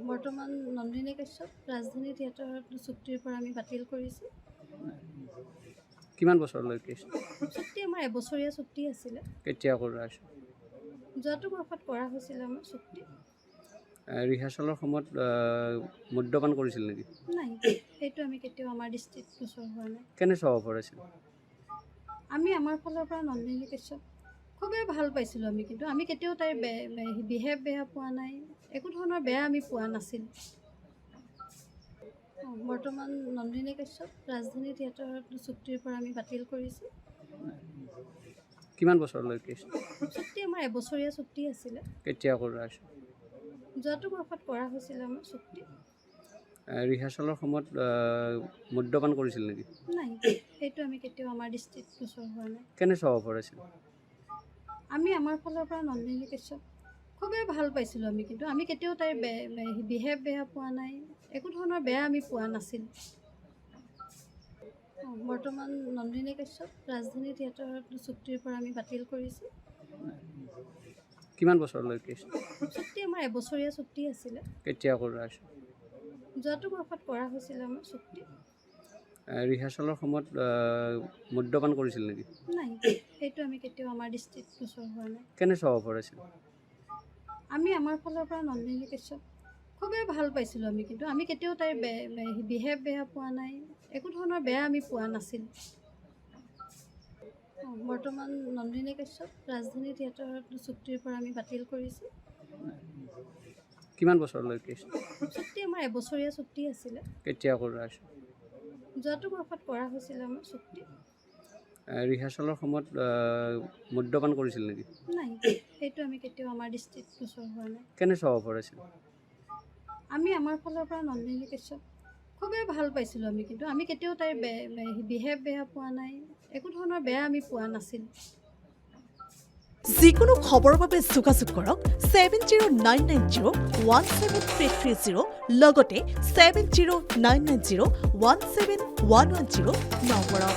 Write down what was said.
বৰ্তমান নন্দিনী কাশ্যপ ৰাজধানী থিয়েটাৰৰ চুক্তিৰ পৰা আমি বাতিল কৰিছোঁ। কিমান বছৰলৈকে চুক্তি আমাৰ এবছৰীয়া চুক্তি আছিলে। কেতিয়া কৰা আছে? যোৱাটো বৰ্ষত কৰা হৈছিলে আমাৰ চুক্তি। ৰিহাৰ্চেলৰ সময়ত মদ্যপান কৰিছিল নেকি? নাই, সেইটো আমি কেতিয়াও আমাৰ দৃষ্টিত গোচৰ হোৱা নাই। কেনে স্বভাৱৰ আছিল? আমি আমাৰ ফালৰ পৰা নন্দিনী কাশ্যপ খুবেই ভাল পাইছিলোঁ আমি, কিন্তু আমি কেতিয়াও তাইৰ বিহেভ বেয়া পোৱা নাই, একো ধৰণৰ বেয়া আমি পোৱা নাছিলোঁ। বৰ্তমান নন্দিনী কাশ্যপ ৰাজধানী থিয়েটাৰৰ চুক্তিৰ পৰা আমি বাতিল কৰিছোঁ। কিমান বছৰলৈকে চুক্তি আমাৰ এবছৰীয়া চুক্তি আছিলে। কেতিয়া কৰা আছে? যোৱাটো বৰ্ষত কৰা হৈছিলে আমাৰ চুক্তি। ৰিহাৰ্চেলৰ সময়ত মদ্যপান কৰিছিল নেকি? নাই, সেইটো আমি কেতিয়াও আমাৰ দৃষ্টিত গোচৰ হোৱা নাই। কেনে স্বভাৱৰ আছিল? আমি আমাৰ ফালৰ পৰা নন্দিনী কাশ্যপ খুবেই ভাল পাইছিলোঁ আমি, কিন্তু আমি কেতিয়াও তাইৰ বিহেভ বেয়া পোৱা নাই, একো ধৰণৰ বেয়া আমি পোৱা নাছিলোঁ। বৰ্তমান নন্দিনী কাশ্যপ ৰাজধানী থিয়েটাৰৰ চুক্তিৰ পৰা আমি বাতিল কৰিছোঁ। কিমান বছৰলৈকে চুক্তি আমাৰ এবছৰীয়া চুক্তি আছিলে। কেতিয়া কৰা আছে? যোৱাটো বৰ্ষত কৰা হৈছিলে আমাৰ চুক্তি। ৰিহাৰ্চেলৰ সময়ত মদ্যপান কৰিছিল নেকি? নাই, সেইটো আমি কেতিয়াও আমাৰ দৃষ্টিত গোচৰ হোৱা নাই। কেনে স্বভাৱৰ আছিল? আমি আমাৰ ফালৰ পৰা নন্দিনী কাশ্যপ খুবেই ভাল পাইছিলোঁ আমি, কিন্তু আমি কেতিয়াও তাইৰ বিহেভ বেয়া পোৱা নাই, একো ধৰণৰ বেয়া আমি পোৱা নাছিলোঁ। বৰ্তমান নন্দিনী কাশ্যপ ৰাজধানী থিয়েটাৰৰ চুক্তিৰ পৰা আমি বাতিল কৰিছোঁ। কিমান বছৰলৈকে চুক্তি আমাৰ এবছৰীয়া চুক্তি আছিলে। কেতিয়া কৰা আছে? যোৱাটো বৰ্ষত কৰা হৈছিলে আমাৰ চুক্তি। ৰিহাৰ্চেলৰ সময়ত মদ্যপান কৰিছিল নেকি? নাই, সেইটো আমি কেতিয়াও আমাৰ দৃষ্টিত গোচৰ হোৱা নাই। কেনে স্বভাৱৰ আছিল? আমি আমাৰ ফালৰ পৰা নন্দিনী কাশ্যপ খুবেই ভাল পাইছিলোঁ আমি, কিন্তু আমি কেতিয়াও তাইৰ বিহেভ বেয়া পোৱা নাই, একো ধৰণৰ বেয়া আমি পোৱা নাছিলোঁ। যিকোনো খবৰৰ বাবে যোগাযোগ কৰক 7099017330 লগতে 7099017110 নম্বৰত।